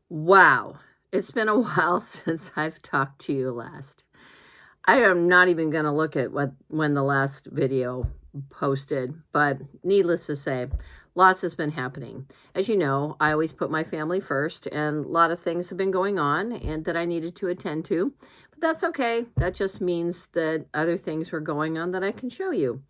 Wow, it's been a while since I've talked to you last. I am not even going to look at when the last video posted, but needless to say, lots has been happening. As you know, I always put my family first, and a lot of things have been going on and that I needed to attend to. But that's okay. That just means that other things were going on that I can show you.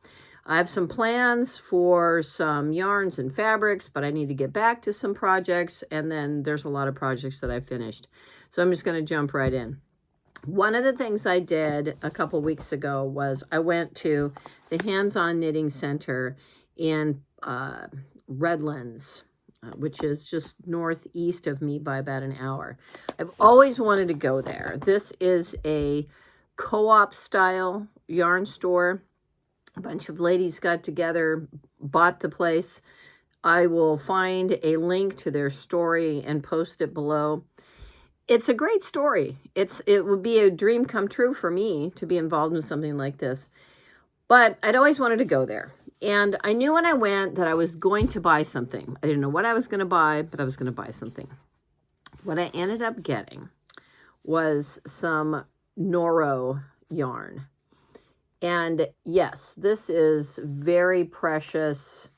I have some plans for some yarns and fabrics, but I need to get back to some projects, and then there's a lot of projects that I finished. So I'm just going to jump right in. One of the things I did a couple weeks ago was I went to the Hands-On Knitting Center in Redlands, which is just northeast of me by about an hour. I've always wanted to go there. This is a co-op style yarn store. A bunch of ladies got together, bought the place. I will find a link to their story and post it below. It's a great story. It would be a dream come true for me to be involved in something like this. But I'd always wanted to go there. And I knew when I went that I was going to buy something. I didn't know what I was going to buy, but I was going to buy something. What I ended up getting was some Noro yarn. And yes, this is very precious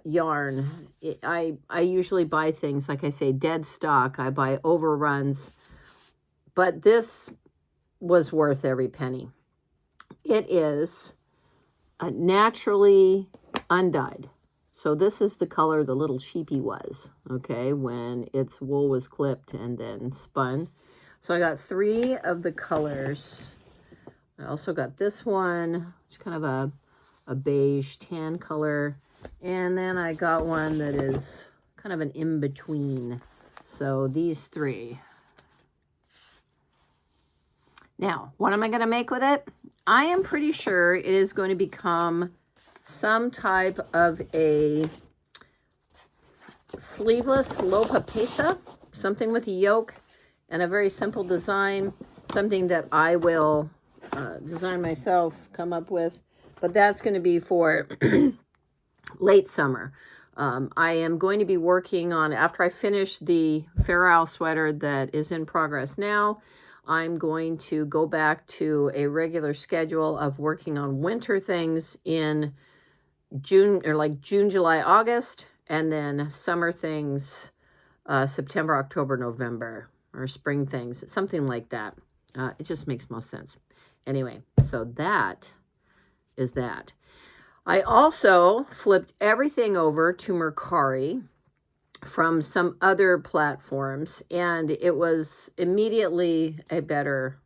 yarn. I usually buy things, like I say, dead stock. I buy overruns. But this was worth every penny. It is naturally undyed. So this is the color the little sheepy was, okay, when its wool was clipped and then spun. So I got 3 of the colors. I also got this one, which is kind of a beige tan color. And then I got one that is kind of an in-between. So these 3. Now, what am I going to make with it? I am pretty sure it is going to become some type of a sleeveless lopa pesa, something with a yoke and a very simple design, something that I will design myself, come up with, but that's going to be for late summer. I am going to be working on, after I finish the Fair Isle sweater that is in progress now, I'm going to go back to a regular schedule of working on winter things in June, or like June, July, August, and then summer things September, October, November, or spring things, something like that. It just makes most sense. Anyway, so that is that. I also flipped everything over to Mercari from some other platforms, and it was immediately a better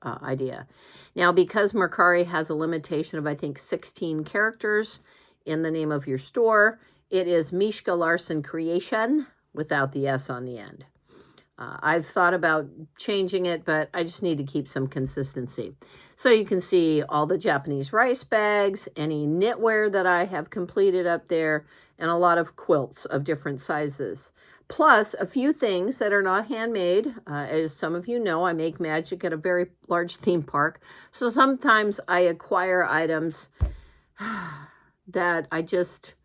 idea. Now, because Mercari has a limitation of, I think, 16 characters in the name of your store, it is Mishka Larson Creation without the S on the end. I've thought about changing it, but I just need to keep some consistency. So you can see all the Japanese rice bags, any knitwear that I have completed up there, and a lot of quilts of different sizes. Plus a few things that are not handmade. As some of you know, I make magic at a very large theme park. So sometimes I acquire items that I just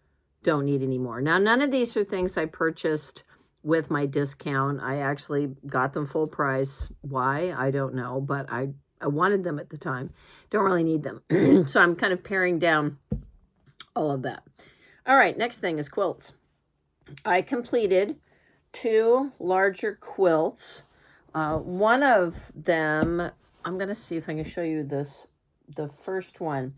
don't need anymore. Now, none of these are things I purchased with my discount. I actually got them full price. Why? I don't know, but I wanted them at the time. Don't really need them. So I'm kind of paring down all of that. All right, next thing is quilts. I completed 2 larger quilts. One of them, I'm going to see if I can show you this. The first one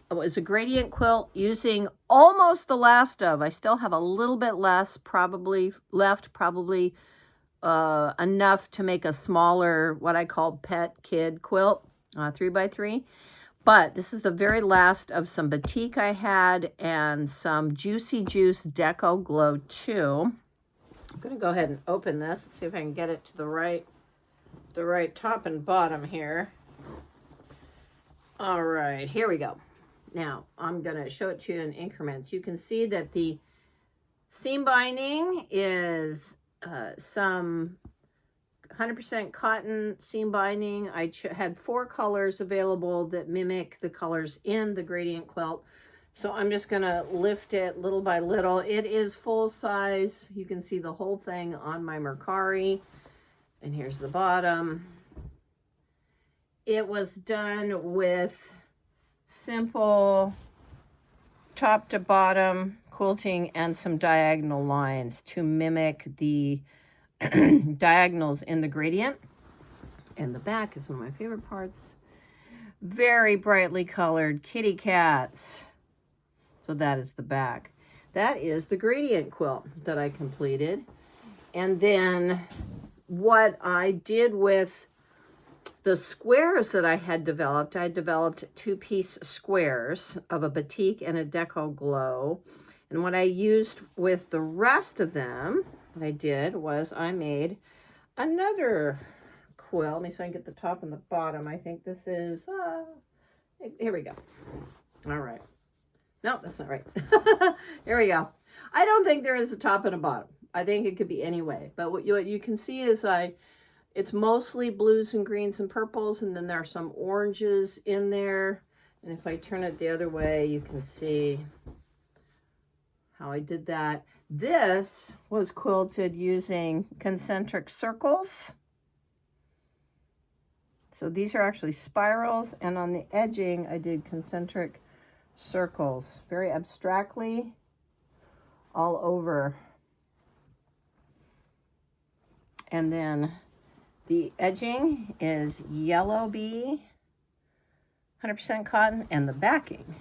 was a gradient quilt using almost the last of. I still have a little bit less left, enough to make a smaller, what I call pet kid quilt, 3x3. But this is the very last of some batik I had and some Giucy Giuce Deco Glo II. I'm going to go ahead and open this and see if I can get it to the right top and bottom here. All right, here we go. Now, I'm going to show it to you in increments. You can see that the seam binding is some 100% cotton seam binding. I had 4 colors available that mimic the colors in the gradient quilt. So I'm just going to lift it little by little. It is full size. You can see the whole thing on my Mercari. And here's the bottom. It was done with simple top to bottom quilting and some diagonal lines to mimic the diagonals in the gradient. And the back is one of my favorite parts. Very brightly colored kitty cats. So that is the back. That is the gradient quilt that I completed. And then what I did with the squares that I had developed, I developed 2-piece squares of a batik and a Deco Glo. And what I used with the rest of them, what I did was I made another quilt. Let me see if I can get the top and the bottom. I think this is, here we go. All right. No, that's not right. Here we go. I don't think there is a top and a bottom. I think it could be any way. But what you can see is it's mostly blues and greens and purples, and then there are some oranges in there. And if I turn it the other way, you can see how I did that. This was quilted using concentric circles. So these are actually spirals, and on the edging, I did concentric circles, very abstractly, all over. And then the edging is yellow bee, 100% cotton, and the backing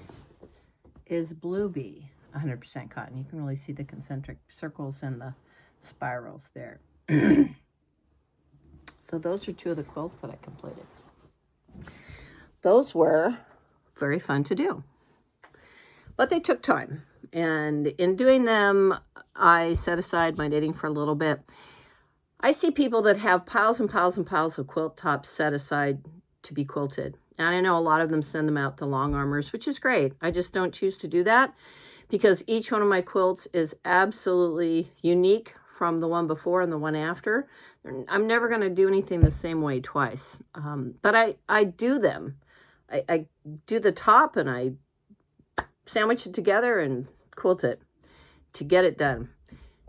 is blue bee, 100% cotton. You can really see the concentric circles and the spirals there. So those are 2 of the quilts that I completed. Those were very fun to do, but they took time. And in doing them, I set aside my knitting for a little bit. I see people that have piles and piles and piles of quilt tops set aside to be quilted. And I know a lot of them send them out to long armors, which is great. I just don't choose to do that because each one of my quilts is absolutely unique from the one before and the one after. I'm never going to do anything the same way twice. But I do them. I do the top and I sandwich it together and quilt it to get it done.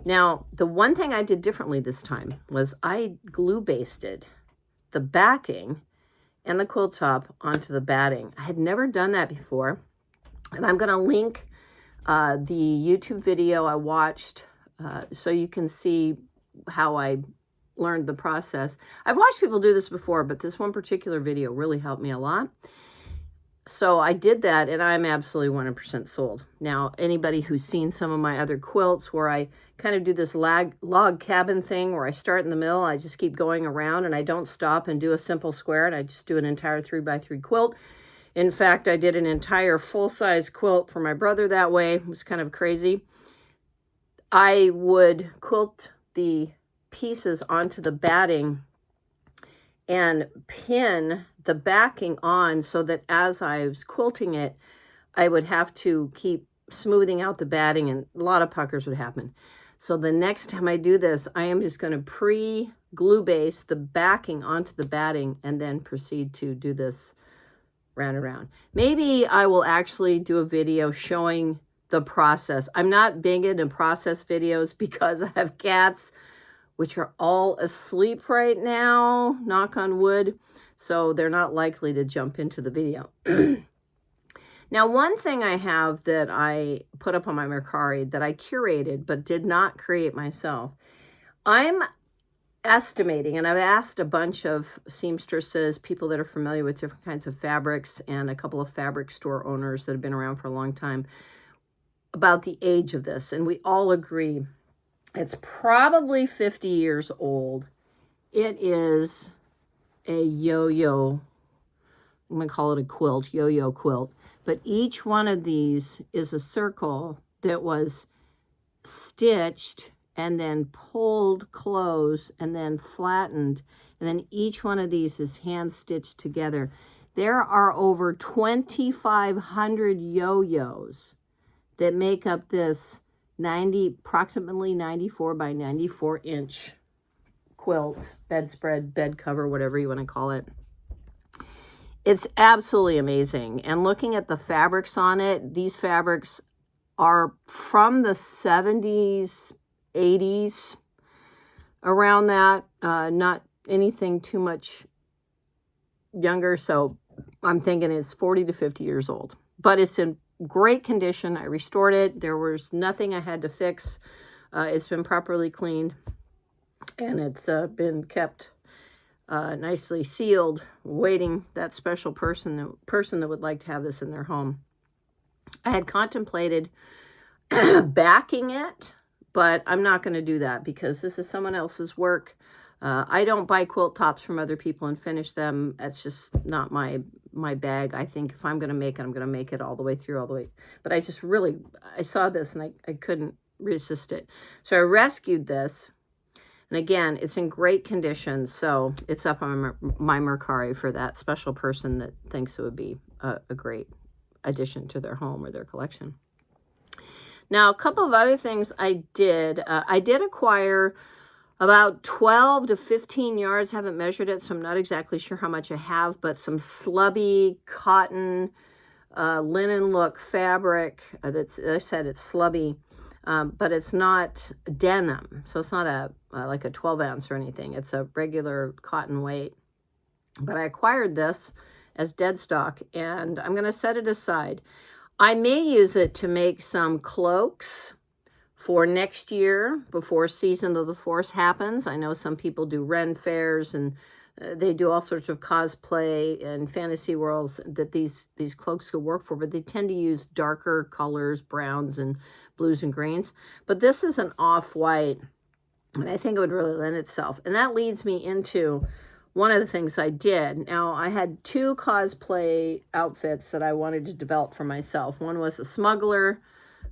Now, the one thing I did differently this time was I glue basted the backing and the quilt top onto the batting. I had never done that before. And I'm going to link the YouTube video I watched so you can see how I learned the process. I've watched people do this before, but this one particular video really helped me a lot. So I did that, and I'm absolutely 100% sold. Now, anybody who's seen some of my other quilts where I kind of do this log cabin thing where I start in the middle, I just keep going around, and I don't stop and do a simple square, and I just do an entire 3x3 quilt. In fact, I did an entire full-size quilt for my brother that way. It was kind of crazy. I would quilt the pieces onto the batting and pin the backing on so that as I was quilting it, I would have to keep smoothing out the batting and a lot of puckers would happen. So the next time I do this, I am just going to pre-glue base the backing onto the batting and then proceed to do this round and round. Maybe I will actually do a video showing the process. I'm not big into process videos because I have cats which are all asleep right now, knock on wood, so they're not likely to jump into the video. Now, one thing I have that I put up on my Mercari that I curated but did not create myself, I'm estimating, and I've asked a bunch of seamstresses, people that are familiar with different kinds of fabrics, and a couple of fabric store owners that have been around for a long time about the age of this, and we all agree it's probably 50 years old. It is a yo-yo. I'm going to call it a quilt, yo-yo quilt. But each one of these is a circle that was stitched and then pulled close and then flattened. And then each one of these is hand stitched together. There are over 2,500 yo-yos that make up this approximately 94 by 94 inch quilt, bedspread, bed cover, whatever you want to call it. It's absolutely amazing. And looking at the fabrics on it, these fabrics are from the 70s, 80s, around that. Not anything too much younger. So I'm thinking it's 40 to 50 years old. But it's in great condition. I restored it. There was nothing I had to fix. It's been properly cleaned. And it's been kept nicely sealed, waiting that special person that would like to have this in their home. I had contemplated backing it, but I'm not going to do that because this is someone else's work. I don't buy quilt tops from other people and finish them. That's just not my bag. I think if I'm going to make it, I'm going to make it all the way through, all the way. But I saw this and I couldn't resist it. So I rescued this. And again, it's in great condition, so it's up on my Mercari for that special person that thinks it would be a great addition to their home or their collection. Now, a couple of other things I did acquire about 12 to 15 yards. Haven't measured it, so I'm not exactly sure how much I have, but some slubby cotton, linen look fabric. I said it's slubby. But it's not denim, so it's not like a 12 ounce or anything. It's a regular cotton weight. But I acquired this as dead stock, and I'm going to set it aside. I may use it to make some cloaks for next year before Season of the Force happens. I know some people do Ren fairs and they do all sorts of cosplay and fantasy worlds that these cloaks could work for, but they tend to use darker colors, browns and blues and greens. But this is an off-white, and I think it would really lend itself. And that leads me into one of the things I did. Now, I had two cosplay outfits that I wanted to develop for myself. One was a smuggler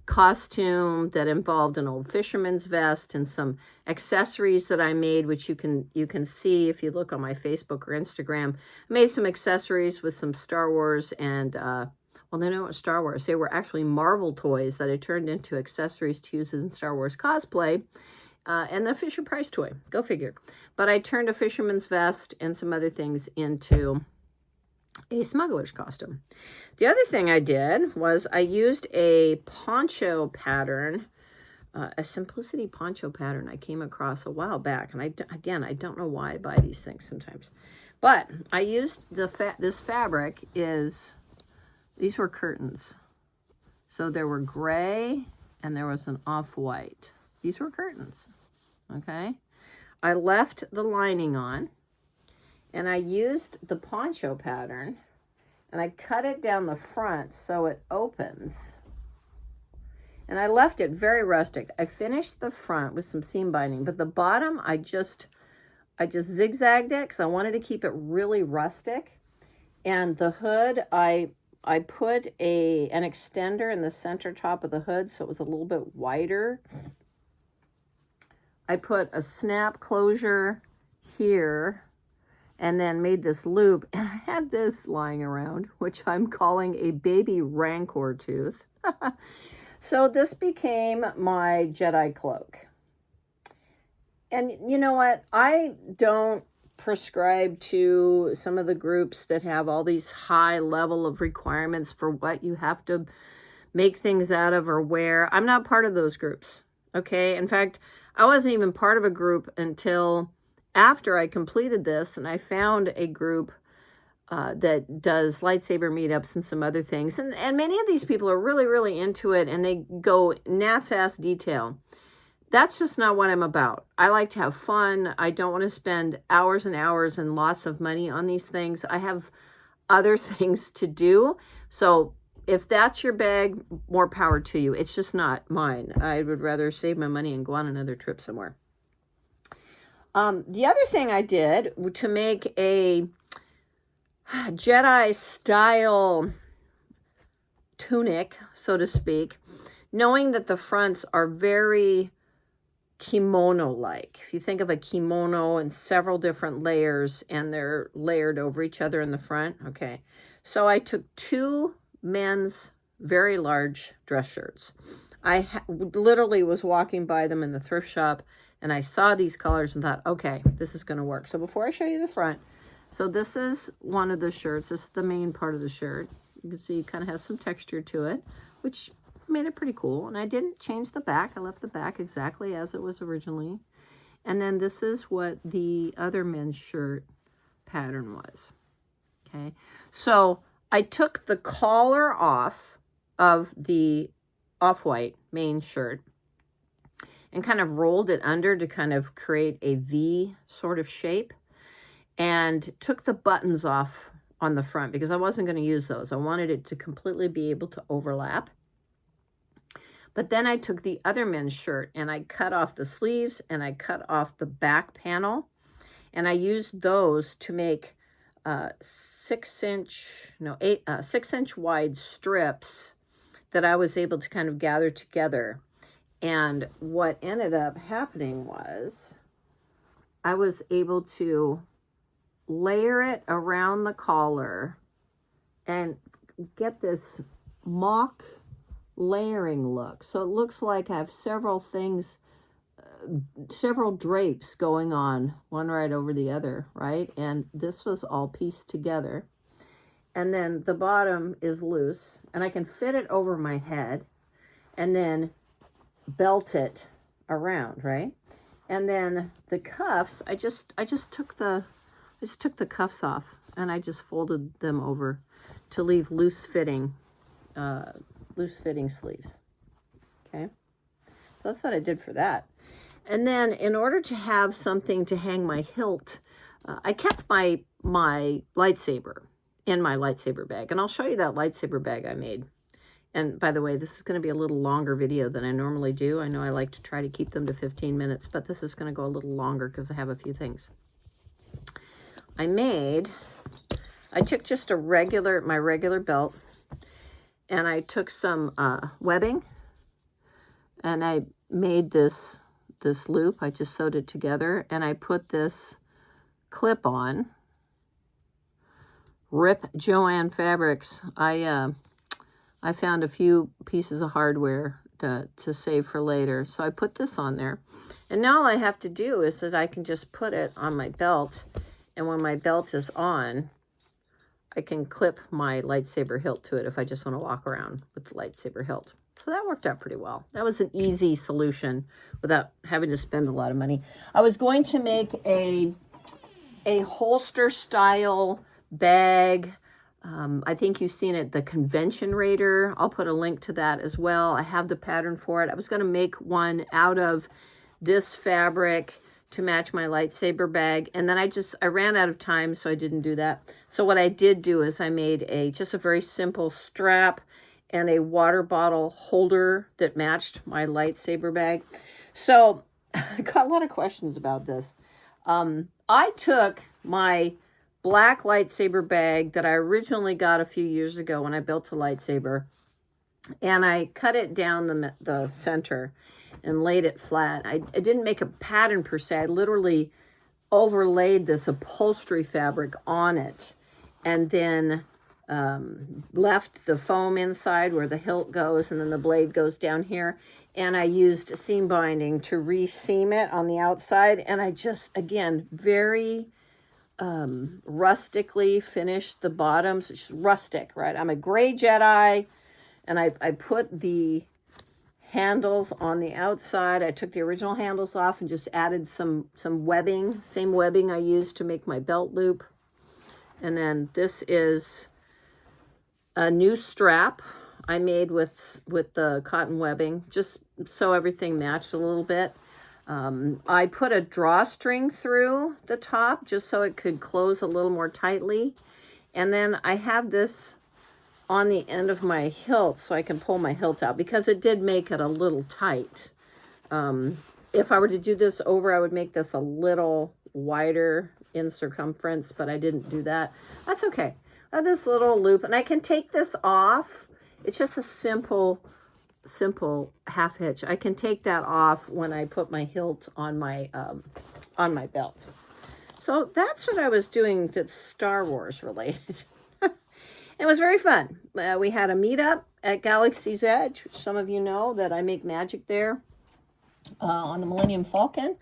costume that involved an old fisherman's vest and some accessories that I made, which you can see if you look on my Facebook or Instagram. I made some accessories with some Star Wars and well, they weren't Star Wars. They were actually Marvel toys that I turned into accessories to use in Star Wars cosplay. And the Fisher Price toy. Go figure. But I turned a fisherman's vest and some other things into a smuggler's costume. The other thing I did was I used a poncho pattern, a simplicity poncho pattern I came across a while back. And I don't know why I buy these things sometimes. But I used this fabric these were curtains. So there were gray and there was an off-white. These were curtains, okay? I left the lining on, and I used the poncho pattern, and I cut it down the front so it opens. And I left it very rustic. I finished the front with some seam binding, but the bottom, I just zigzagged it because I wanted to keep it really rustic. And the hood, I put an extender in the center top of the hood so it was a little bit wider. I put a snap closure here and then made this loop. And I had this lying around, which I'm calling a baby rancor tooth. So this became my Jedi cloak. And you know what? I don't prescribe to some of the groups that have all these high level of requirements for what you have to make things out of or wear. I'm not part of those groups, okay? In fact, I wasn't even part of a group until after I completed this, and I found a group that does lightsaber meetups and some other things. And many of these people are really, really into it, and they go gnat's ass detail. That's just not what I'm about. I like to have fun. I don't want to spend hours and hours and lots of money on these things. I have other things to do. So if that's your bag, more power to you. It's just not mine. I would rather save my money and go on another trip somewhere. The other thing I did to make a Jedi style tunic, so to speak, knowing that the fronts are very kimono-like. If you think of a kimono in several different layers and they're layered over each other in the front, okay. So I took two men's very large dress shirts. I literally was walking by them in the thrift shop and I saw these colors and thought, okay, this is going to work. So before I show you the front, So this is one of the shirts. This is the main part of the shirt. You can see it kind of has some texture to it, which made it pretty cool. And I didn't change the back. I left the back exactly as it was originally. And then this is what the other men's shirt pattern was. Okay, so I took the collar off of the off-white main shirt and kind of rolled it under to kind of create a V sort of shape, and took the buttons off on the front because I wasn't going to use those. I wanted it to completely be able to overlap. But then I took the other men's shirt and I cut off the sleeves and I cut off the back panel, and I used those to make 6-inch wide strips that I was able to kind of gather together. And what ended up happening was I was able to layer it around the collar and get this mock layering look. So it looks like I have several things, several drapes going on, one right over the other, right? And this was all pieced together. And then the bottom is loose, and I can fit it over my head and then belt it around, right? And then the cuffs, I just took the cuffs off and I just folded them over to leave loose fitting sleeves. Okay, so that's what I did for that. And then in order to have something to hang my hilt, I kept my lightsaber in my lightsaber bag, and I'll show you that lightsaber bag I made. And by the way, this is going to be a little longer video than I normally do. I know I like to try to keep them to 15 minutes, but this is going to go a little longer because I have a few things. I took just my regular belt, and I took some webbing, and I made this loop. I just sewed it together, and I put this clip on. Rip Joann Fabrics. I found a few pieces of hardware to save for later. So I put this on there. And now all I have to do is that I can just put it on my belt. And when my belt is on, I can clip my lightsaber hilt to it if I just want to walk around with the lightsaber hilt. So that worked out pretty well. That was an easy solution without having to spend a lot of money. I was going to make a holster style bag. I think you've seen it, the Convention Raider. I'll put a link to that as well. I have the pattern for it. I was going to make one out of this fabric to match my lightsaber bag, and then I ran out of time, so I didn't do that. So what I did do is I made just a very simple strap and a water bottle holder that matched my lightsaber bag. So I got a lot of questions about this. I took my black lightsaber bag that I originally got a few years ago when I built a lightsaber, and I cut it down the center and laid it flat. I didn't make a pattern per se. I literally overlaid this upholstery fabric on it, and then left the foam inside where the hilt goes, and then the blade goes down here. And I used seam binding to re-seam it on the outside. And I just, again, very rustically finished the bottoms. It's just rustic, right? I'm a gray Jedi, and I put the handles on the outside. I took the original handles off and just added some webbing, same webbing I used to make my belt loop. And then this is a new strap I made with the cotton webbing, just so everything matched a little bit. I put a drawstring through the top just so it could close a little more tightly. And then I have this on the end of my hilt so I can pull my hilt out because it did make it a little tight. If I were to do this over, I would make this a little wider in circumference, but I didn't do that. That's okay. I have this little loop, and I can take this off. It's just a simple half hitch. I can take that off when I put my hilt on my belt. So that's what I was doing that's Star Wars related. It was very fun. We had a meetup at Galaxy's Edge, which some of you know that I make magic there on the Millennium Falcon.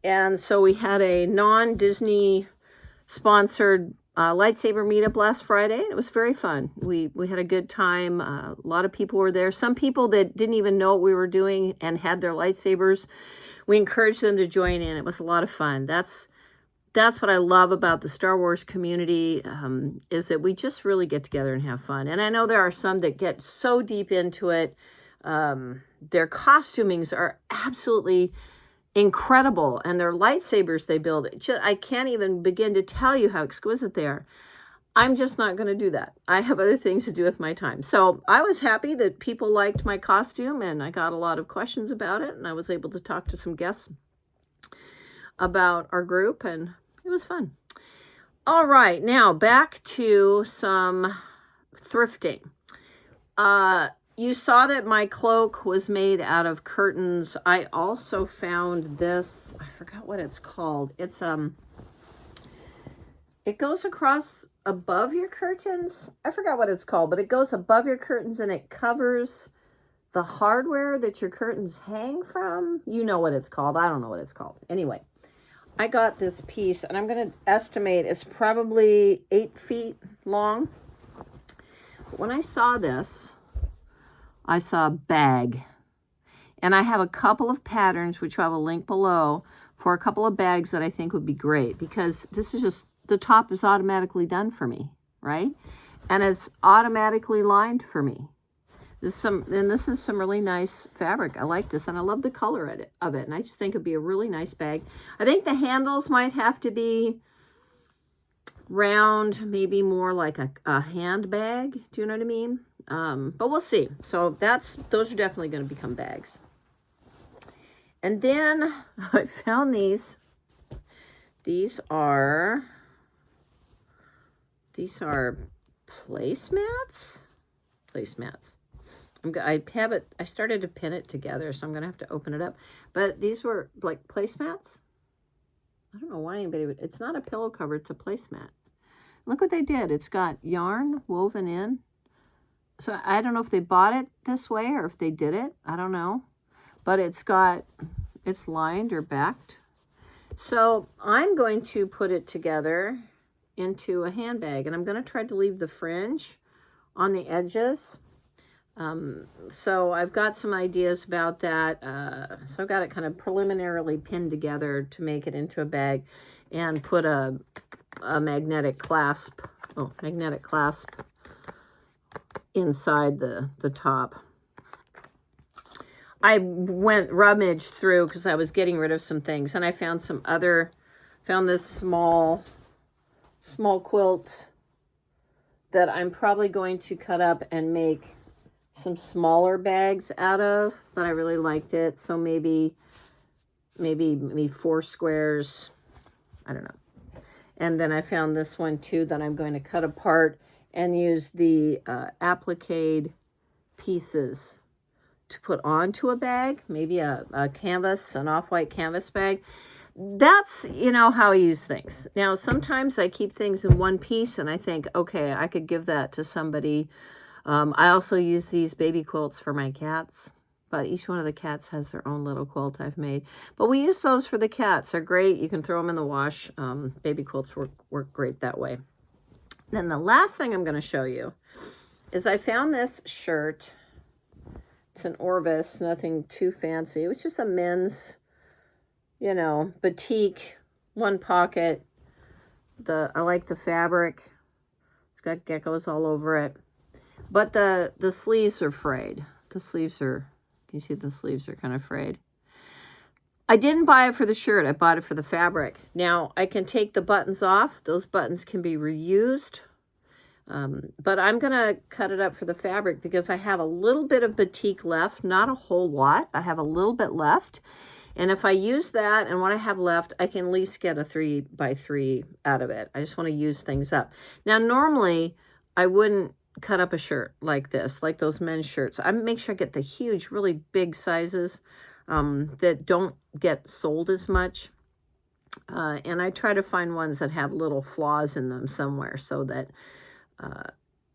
And so we had a non-Disney sponsored lightsaber meetup last Friday. It was very fun. We had a good time. A lot of people were there. Some people that didn't even know what we were doing and had their lightsabers, we encouraged them to join in. It was a lot of fun. That's what I love about the Star Wars community, is that we just really get together and have fun. And I know there are some that get so deep into it. Their costumings are absolutely incredible, and their lightsabers they build, I can't even begin to tell you how exquisite they are. I'm just not going to do that. I have other things to do with my time. So I was happy that people liked my costume, and I got a lot of questions about it, and I was able to talk to some guests about our group, and it was fun. All right, now back to some thrifting. You saw that my cloak was made out of curtains. I also found this, I forgot what it's called. It's it goes across above your curtains. I forgot what it's called, but it goes above your curtains and it covers the hardware that your curtains hang from. You know what it's called. I don't know what it's called. Anyway, I got this piece, and I'm going to estimate it's probably 8 feet long. When I saw this, I saw a bag, and I have a couple of patterns, which I will link below, for a couple of bags that I think would be great, because this is just, the top is automatically done for me, right? And it's automatically lined for me. This is some really nice fabric. I like this, and I love the color of it, and I just think it'd be a really nice bag. I think the handles might have to be round, maybe more like a handbag. Do you know what I mean? But we'll see. So those are definitely going to become bags. And then I found these. These are placemats. Placemats. I started to pin it together, so I'm going to have to open it up. But these were like placemats. I don't know why anybody would. It's not a pillow cover. It's a placemat. Look what they did. It's got yarn woven in. So I don't know if they bought it this way or if they did it. I don't know. But it's lined or backed. So I'm going to put it together into a handbag. And I'm going to try to leave the fringe on the edges. So I've got some ideas about that. So I've got it kind of preliminarily pinned together to make it into a bag and put a magnetic clasp inside the top. I went rummaged through because I was getting rid of some things, and I found this small quilt that I'm probably going to cut up and make some smaller bags out of, but I really liked it. So maybe 4 squares. I don't know. And then I found this one too that I'm going to cut apart and use the applique pieces to put onto a bag, maybe an off-white canvas bag. That's, how I use things. Now, sometimes I keep things in one piece and I think, okay, I could give that to somebody. I also use these baby quilts for my cats, but each one of the cats has their own little quilt I've made. But we use those for the cats. They're great. You can throw them in the wash. Baby quilts work great that way. Then the last thing I'm going to show you is I found this shirt. It's an Orvis, nothing too fancy. It was just a men's, batik, one pocket. I like the fabric. It's got geckos all over it. But the sleeves are frayed. Can you see the sleeves are kind of frayed? I didn't buy it for the shirt. I bought it for the fabric. Now, I can take the buttons off. Those buttons can be reused. But I'm going to cut it up for the fabric because I have a little bit of batik left. Not a whole lot. I have a little bit left. And if I use that and what I have left, I can at least get a 3x3 out of it. I just want to use things up. Now, normally, I wouldn't cut up a shirt like this, like those men's shirts. I make sure I get the huge, really big sizes that don't get sold as much. And I try to find ones that have little flaws in them somewhere so that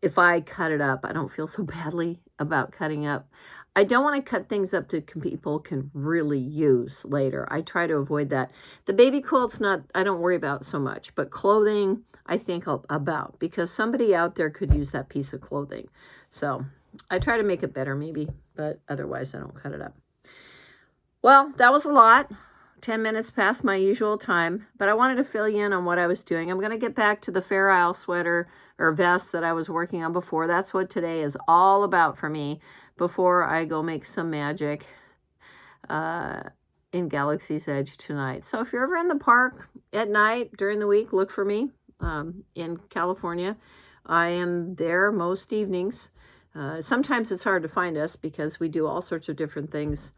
if I cut it up, I don't feel so badly about cutting up. I don't want to cut things up that people can really use later. I try to avoid that. The baby quilt's I don't worry about so much, but clothing I think about, because somebody out there could use that piece of clothing. So I try to make it better maybe, but otherwise I don't cut it up. Well, that was a lot. 10 minutes past my usual time, but I wanted to fill you in on what I was doing. I'm going to get back to the Fair Isle sweater or vest that I was working on before. That's what today is all about for me before I go make some magic in Galaxy's Edge tonight. So if you're ever in the park at night during the week, look for me in California. I am there most evenings. Sometimes it's hard to find us because we do all sorts of different things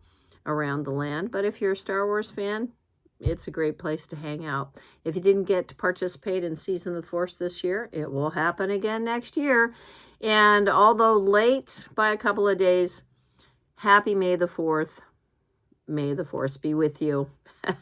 around the land. But if you're a Star Wars fan, it's a great place to hang out. If you didn't get to participate in Season of the Force this year, it will happen again next year. And although late by a couple of days, happy May the 4th. May the Force be with you,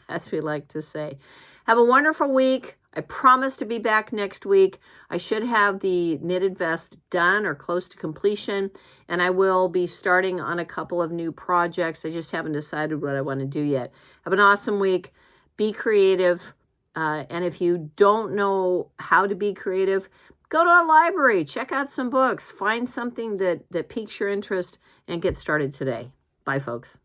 as we like to say. Have a wonderful week. I promise to be back next week. I should have the knitted vest done or close to completion, and I will be starting on a couple of new projects. I just haven't decided what I want to do yet. Have an awesome week. Be creative, and if you don't know how to be creative, go to a library, check out some books, find something that piques your interest, and get started today. Bye, folks.